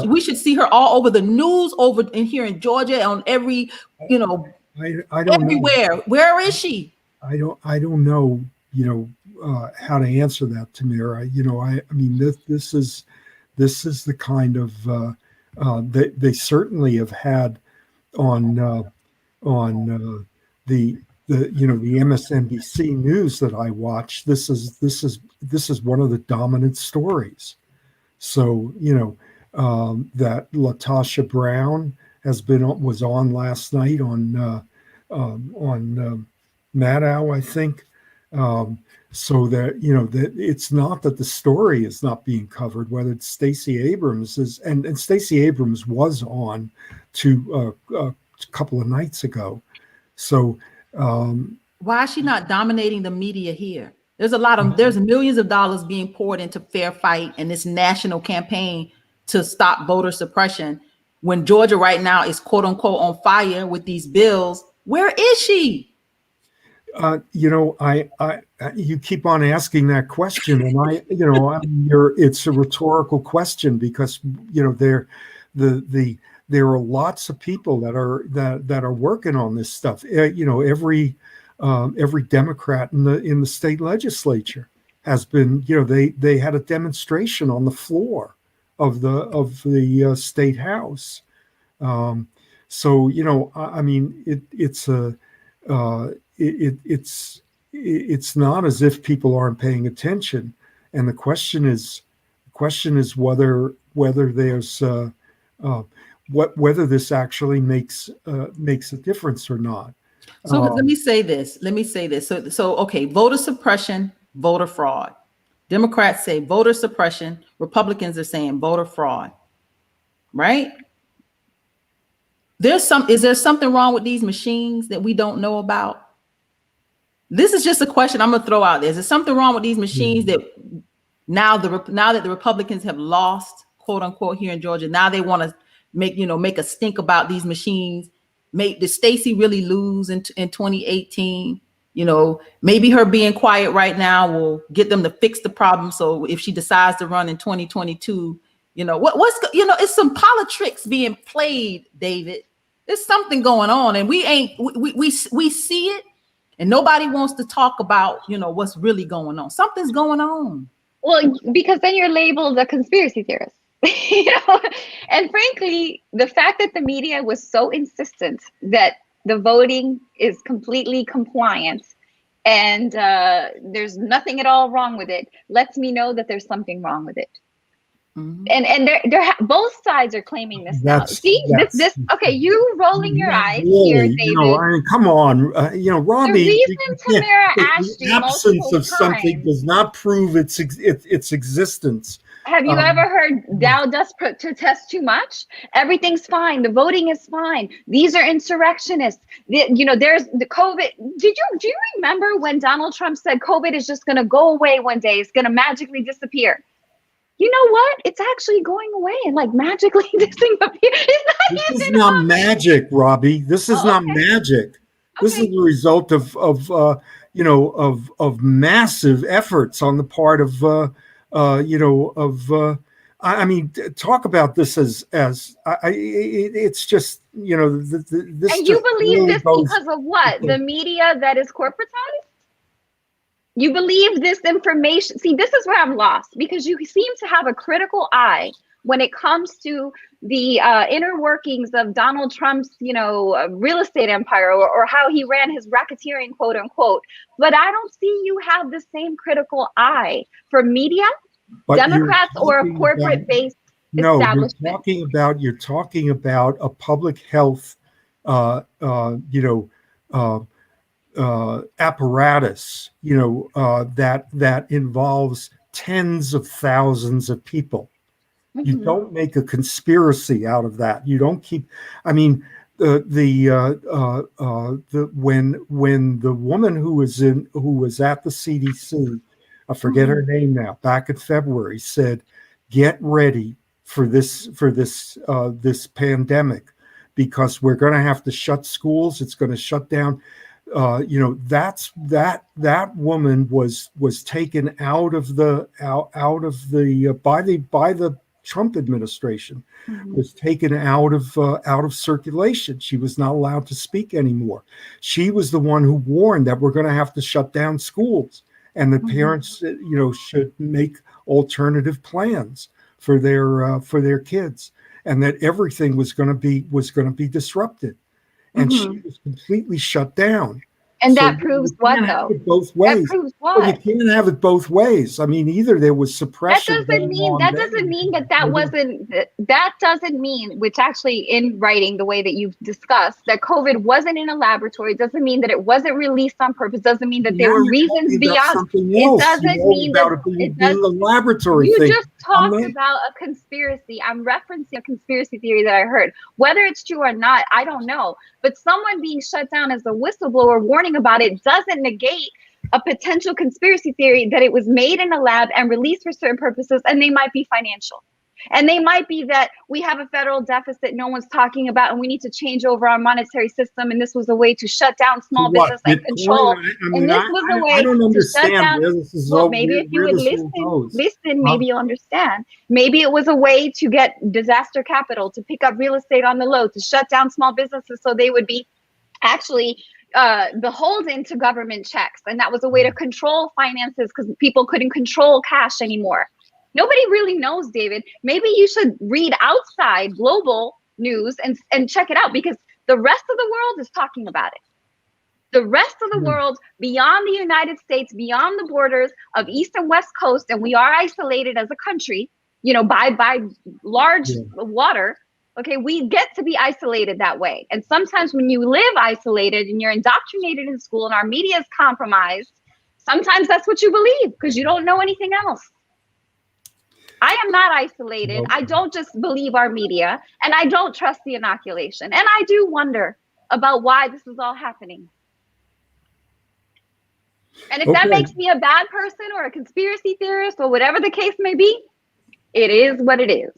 We should see her all over the news, over in here in Georgia, on every, I don't everywhere. know. Where is she? I don't know, how to answer that, Tamara. I mean, this is the kind of they certainly have had on the MSNBC news that I watch. This is one of the dominant stories. So that LaTosha Brown was on last night on Maddow, I think. So that that it's not that the story is not being covered, whether it's Stacey Abrams and Stacey Abrams was on a couple of nights ago. So why is she not dominating the media here? There's millions of dollars being poured into Fair Fight and this national campaign to stop voter suppression, when Georgia right now is quote unquote on fire with these bills. Where is she? You keep on asking that question, and it's a rhetorical question, because there are lots of people that are working on this stuff. Every Democrat in the state legislature has been. They had a demonstration on the floor the state house. So I mean, it's not as if people aren't paying attention, and the question is whether there's whether this actually makes a difference or not. So let me say this. So okay, voter suppression, voter fraud. Democrats say voter suppression. Republicans are saying voter fraud. Right? Is there something wrong with these machines that we don't know about? This is just a question I'm going to throw out there. Is there something wrong with these machines that now that the Republicans have lost, quote unquote, here in Georgia, now they want to make a stink about these machines? Did Stacey really lose in 2018? Maybe her being quiet right now will get them to fix the problem. So if she decides to run in 2022, it's some politics being played, David. There's something going on, and we see it, and nobody wants to talk about what's really going on. Something's going on. Well, because then you're labeled a conspiracy theorist. And frankly, the fact that the media was so insistent that the voting is completely compliant and there's nothing at all wrong with it lets me know that there's something wrong with it. Mm-hmm. And they're both sides are claiming this now. See, this okay, you rolling your eyes here, David. I mean, come on, Robbie. The reason Tamara asked you the absence of something times, does not prove its existence. Have you ever heard thou dost protest too much? Everything's fine. The voting is fine. These are insurrectionists. There's the COVID. Do you remember when Donald Trump said COVID is just going to go away one day? It's going to magically disappear. You know what? It's actually going away and like magically disappear. This is not magic, Robbie. This is not magic. This is the result of massive efforts on the part of I mean, talk about this as it's just this. And you believe this because of what? The media that is corporatized? You believe this information? See, this is where I'm lost, because you seem to have a critical eye when it comes to the inner workings of Donald Trump's, real estate empire or how he ran his racketeering, quote unquote. But I don't see you have the same critical eye for media, but Democrats, or a corporate-based establishment. No, you're talking about a public health, apparatus, that involves tens of thousands of people. Mm-hmm. You don't make a conspiracy out of that. You don't keep. I mean, when the woman who was at the CDC, I forget her name now, back in February, said, "Get ready for this pandemic, because we're going to have to shut schools. It's going to shut down." That woman was taken out of the by the Trump administration, was taken out of circulation. She was not allowed to speak anymore. She was the one who warned that we're going to have to shut down schools, and the parents, should make alternative plans for their kids, and that everything was going to be disrupted. And she was completely shut down. And so that proves what, though? Both ways. That proves what? Well, you can't have it both ways. I mean, either there was suppression. That doesn't mean that wasn't. That doesn't mean, which actually in writing the way that you've discussed, that COVID wasn't in a laboratory. It doesn't mean that it wasn't released on purpose. Doesn't mean that there were reasons beyond. It doesn't mean that it does. The laboratory you thing. just talked about a conspiracy. I'm referencing a conspiracy theory that I heard. Whether it's true or not, I don't know. But someone being shut down as a whistleblower warning about it doesn't negate a potential conspiracy theory that it was made in a lab and released for certain purposes, and they might be financial. And they might be that we have a federal deficit no one's talking about, and we need to change over our monetary system. And this was a way to shut down small business and control. And this was a way to shut down. Well, maybe if you would listen, maybe you'll understand. Maybe it was a way to get disaster capital, to pick up real estate on the low, to shut down small businesses so they would be actually beholden to government checks. And that was a way to control finances because people couldn't control cash anymore. Nobody really knows, David. Maybe you should read outside global news and check it out, because the rest of the world is talking about it. The rest of the world, beyond the United States, beyond the borders of East and West Coast, and we are isolated as a country, you know, by large water. Okay, we get to be isolated that way. And sometimes when you live isolated and you're indoctrinated in school and our media is compromised, sometimes that's what you believe because you don't know anything else. I am not isolated. I don't just believe our media, and I don't trust the inoculation. And I do wonder about why this is all happening. And if that makes me a bad person or a conspiracy theorist or whatever the case may be, it is what it is.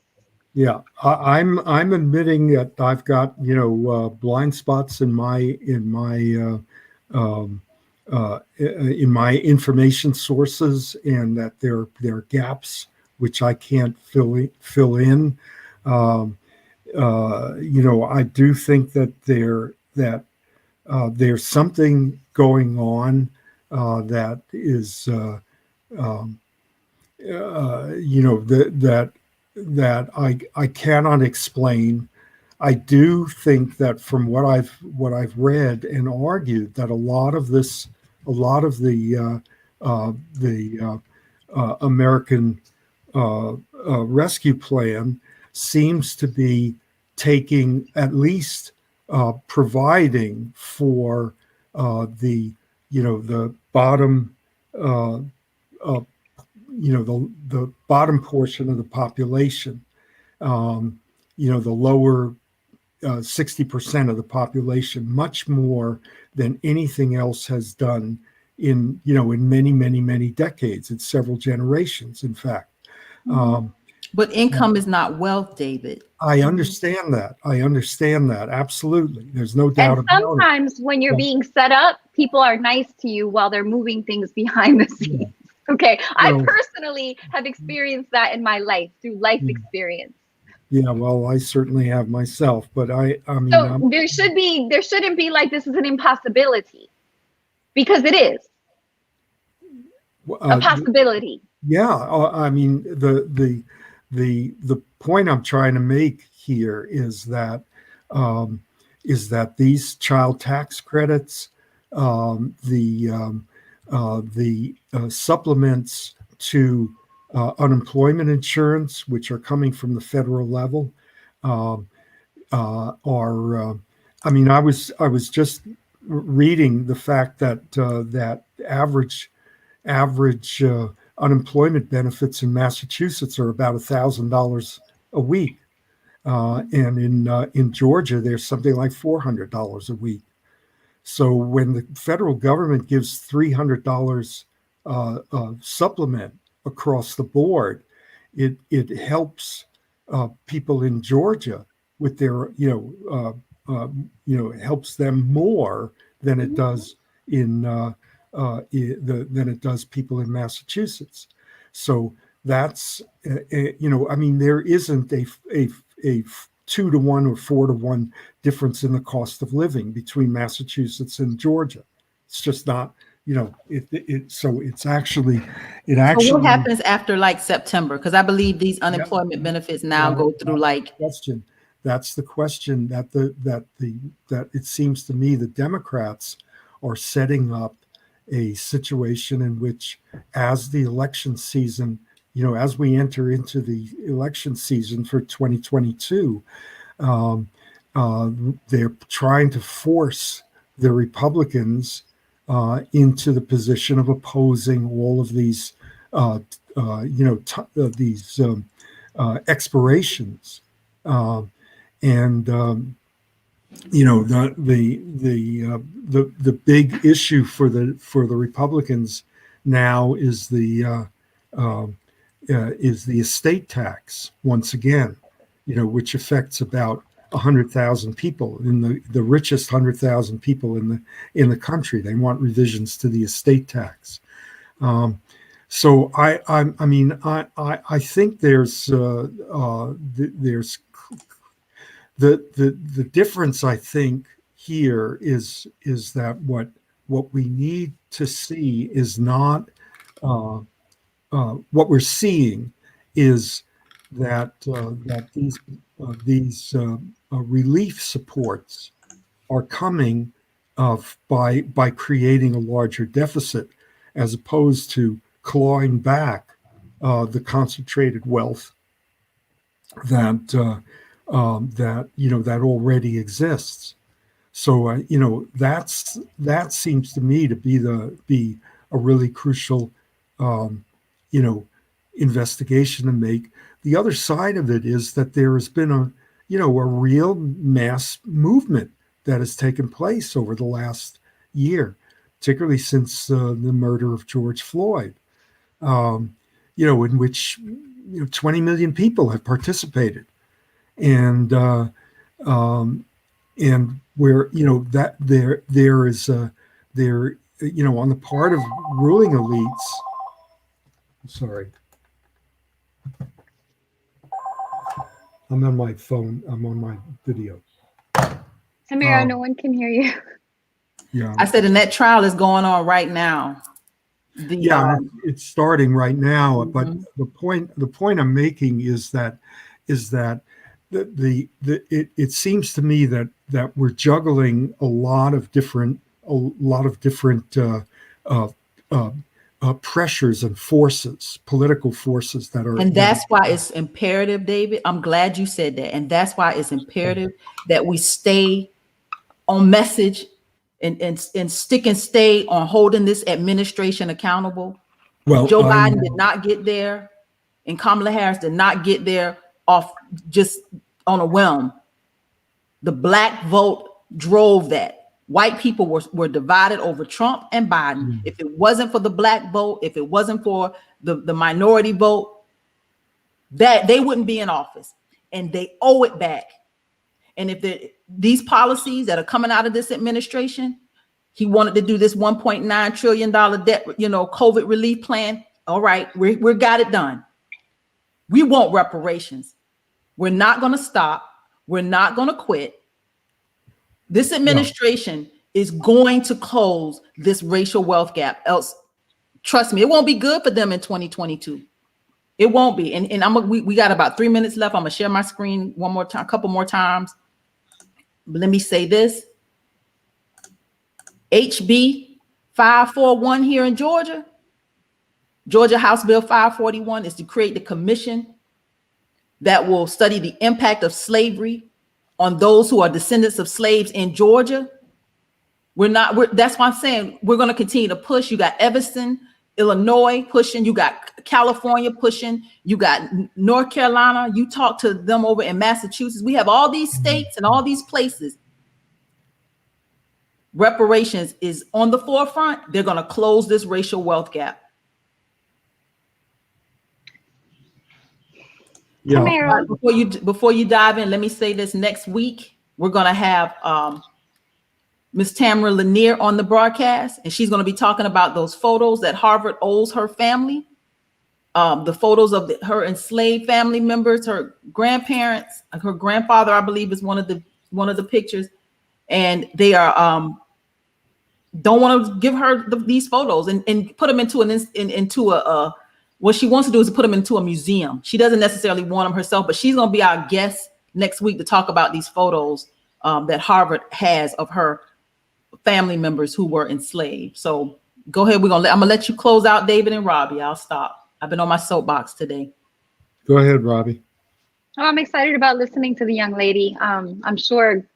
Yeah, I'm admitting that I've got, you know, blind spots in my information sources, and that there are gaps which I can't fill in. You know, I do think that there's something going on that is, you know, that I cannot explain. I do think that from what I've read and argued, that a lot of the American rescue plan seems to be taking, at least providing for the, you know, the bottom, you know, the bottom portion of the population, you know, the lower 60% of the population, much more than anything else has done in, you know, in many decades, in several generations, in fact. But income is not wealth, David. I understand that. Absolutely. There's no doubt about it. And sometimes when you're being set up, people are nice to you while they're moving things behind the scenes. Yeah. Okay. I personally have experienced that in my life, through life experience. Yeah, well, I certainly have myself, but I mean, so there shouldn't be like this is an impossibility, because it is a possibility. Yeah, I mean, the point I'm trying to make here is that these child tax credits, the supplements to unemployment insurance, which are coming from the federal level, are. I mean, I was just reading the fact that that average unemployment benefits in Massachusetts are about $1,000 a week, and in Georgia there's something like $400 a week. So when the federal government gives $300 supplement across the board, it helps people in Georgia with their, it helps them more than it does than it does people in Massachusetts. So that's, I mean, there isn't a 2-to-1 or 4-to-1 difference in the cost of living between Massachusetts and Georgia. It's just not, so it's actually. So what happens after like September? Because I believe these unemployment benefits now go through like. That's the question that it seems to me the Democrats are setting up a situation in which, as the election season, as we enter into the election season for 2022, they're trying to force the Republicans into the position of opposing all of these, these expirations, the big issue for the Republicans now is the estate tax once again, which affects about 100,000 people, in the richest 100,000 people in the country. They want revisions to the estate tax. So I think there's the difference. I think here is that what we need to see is not what we're seeing is that these relief supports are coming by creating a larger deficit, as opposed to clawing back the concentrated wealth that that already exists. So that seems to me to be a really crucial you know investigation to make. The other side of it is that there has been a real mass movement that has taken place over the last year, particularly since the murder of George Floyd, in which 20 million people have participated, and where that there is on the part of ruling elites. Sorry, I'm on my phone. I'm on my video. Tamara, no one can hear you. Yeah, I said, and that trial is going on right now. It's starting right now. But the point I'm making is that it seems to me that we're juggling a lot of different pressures and forces, political forces that are. And that's why it's imperative, David. I'm glad you said that. And that's why it's imperative that we stay on message and stick and stay on holding this administration accountable. Well, Joe Biden did not get there, and Kamala Harris did not get there off just on a whim. The black vote drove that. White people were divided over Trump and Biden. If it wasn't for the black vote, if it wasn't for the minority vote, that they wouldn't be in office, and they owe it back. And if these policies that are coming out of this administration, he wanted to do this $1.9 trillion debt, COVID relief plan. All right, we got it done. We want reparations. We're not going to stop. We're not going to quit. This administration is going to close this racial wealth gap. Else, trust me, it won't be good for them in 2022. It won't be. And we got about 3 minutes left. I'm gonna share my screen one more time, a couple more times. But let me say this: HB 541 here in Georgia, House Bill 541, is to create the commission that will study the impact of slavery on those who are descendants of slaves in Georgia. That's why I'm saying we're going to continue to push. You got Evanston, Illinois pushing, you got California pushing, you got North Carolina. You talk to them over in Massachusetts. We have all these states and all these places. Reparations is on the forefront. They're going to close this racial wealth gap. Before you dive in, let me say this: next week we're going to have Miss Tamara Lanier on the broadcast, and she's going to be talking about those photos that Harvard owes her family, the photos of her enslaved family members, her grandparents, her grandfather, I believe, is one of the pictures, and they are don't want to give her these photos and put them into a what she wants to do is to put them into a museum. She doesn't necessarily want them herself, but she's going to be our guest next week to talk about these photos that Harvard has of her family members who were enslaved. So go ahead. I'm gonna let you close out, David and Robbie. I'll stop. I've been on my soapbox today. Go ahead, Robbie. Oh, I'm excited about listening to the young lady. I'm sure,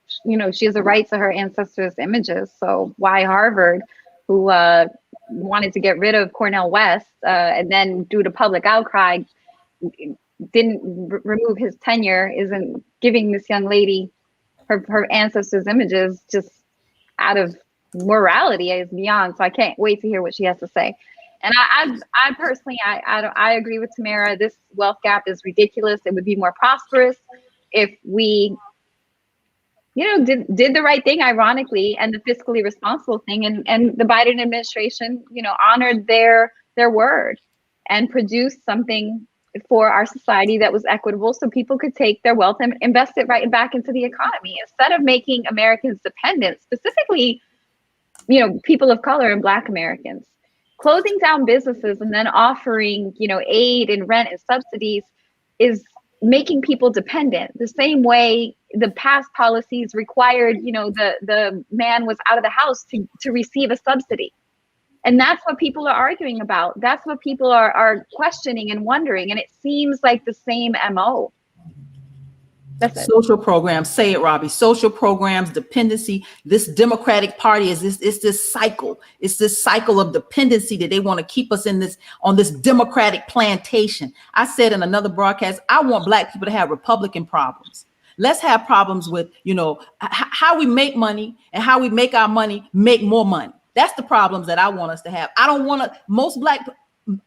she has a right to her ancestors' images. So why Harvard, who wanted to get rid of Cornel West and then due to public outcry, didn't remove his tenure, isn't giving this young lady her ancestors' images just out of morality is beyond. So I can't wait to hear what she has to say. And I personally, I agree with Tamara. This wealth gap is ridiculous. It would be more prosperous if we, did the right thing, ironically, and the fiscally responsible thing. And the Biden administration, honored their word and produced something for our society that was equitable, so people could take their wealth and invest it right back into the economy instead of making Americans dependent, specifically, people of color and Black Americans. Closing down businesses and then offering, aid and rent and subsidies is making people dependent. The same way the past policies required, the man was out of the house to receive a subsidy. And that's what people are arguing about. That's what people are questioning and wondering. And it seems like the same MO. That's it. Social programs, say it, Robbie. Social programs, dependency. This Democratic Party is this cycle. It's this cycle of dependency that they want to keep us on this Democratic plantation. I said in another broadcast, I want Black people to have Republican problems. Let's have problems with, how we make money and how we make our money make more money. That's the problems that I want us to have. I don't want to.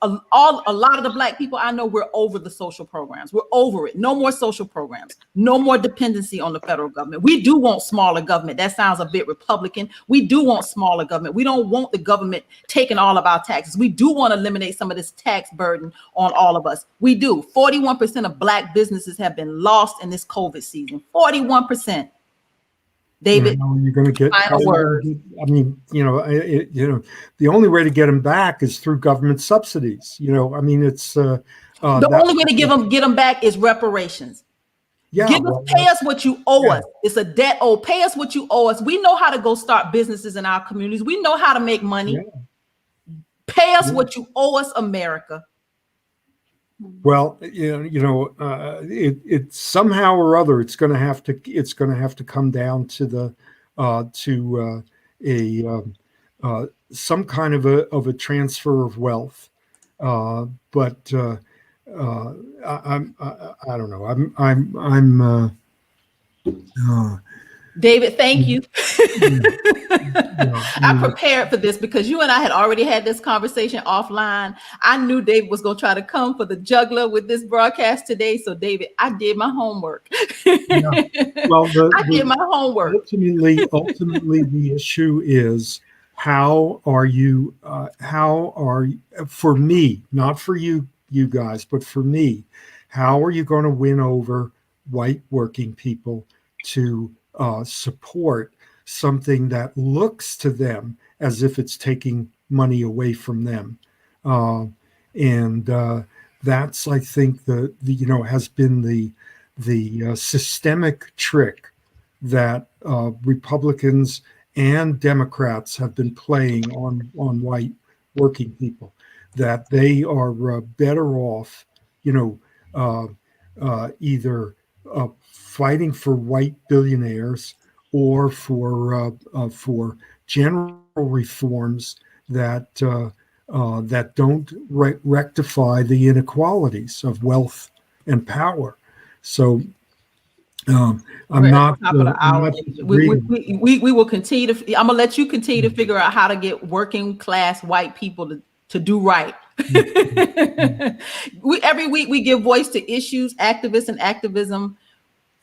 A lot of the Black people I know, we're over the social programs. We're over it. No more social programs. No more dependency on the federal government. We do want smaller government. That sounds a bit Republican. We do want smaller government. We don't want the government taking all of our taxes. We do want to eliminate some of this tax burden on all of us. We do. 41% of Black businesses have been lost in this COVID season. 41%. David, you're going to get final word. I mean, the only way to get them back is through government subsidies. It's the only way to get them back is reparations. Yeah, pay us what you owe us. It's a debt owed. Pay us what you owe us. We know how to go start businesses in our communities. We know how to make money. Yeah. Pay us what you owe us, America. Well, it somehow or other it's going to have to come down to some kind of a transfer of wealth. But I don't know. David, thank you. I prepared for this because you and I had already had this conversation offline. I knew David was going to try to come for the juggler with this broadcast today. So, David, I did my homework. Well, I did my homework. Ultimately, the issue is how are you, for me, not for you guys, but for me, how are you going to win over white working people to support something that looks to them as if it's taking money away from them, and that's, I think, has been the systemic trick that Republicans and Democrats have been playing on white working people, that they are better off, either fighting for white billionaires or for general reforms that don't rectify the inequalities of wealth and power. So I'm not. We will continue to. I'm gonna let you continue to figure out how to get working class white people to do right. Every week we give voice to issues, activists, and activism.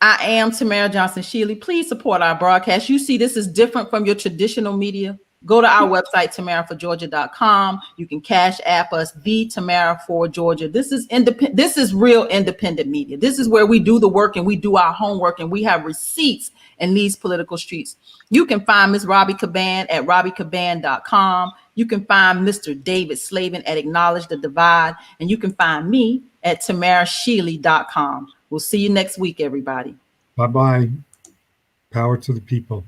I am Tamara Johnson-Shealy. Please support our broadcast. You see, this is different from your traditional media. Go to our website, tamaraforgeorgia.com. You can cash app us, the Tamara for Georgia. This is independent. This is real independent media. This is where we do the work and we do our homework and we have receipts in these political streets. You can find Ms. Robbie Caban at robbiecaban.com. You can find Mr. David Slavin at Acknowledge the Divide. And you can find me at tamarashealy.com. We'll see you next week, everybody. Bye-bye. Power to the people.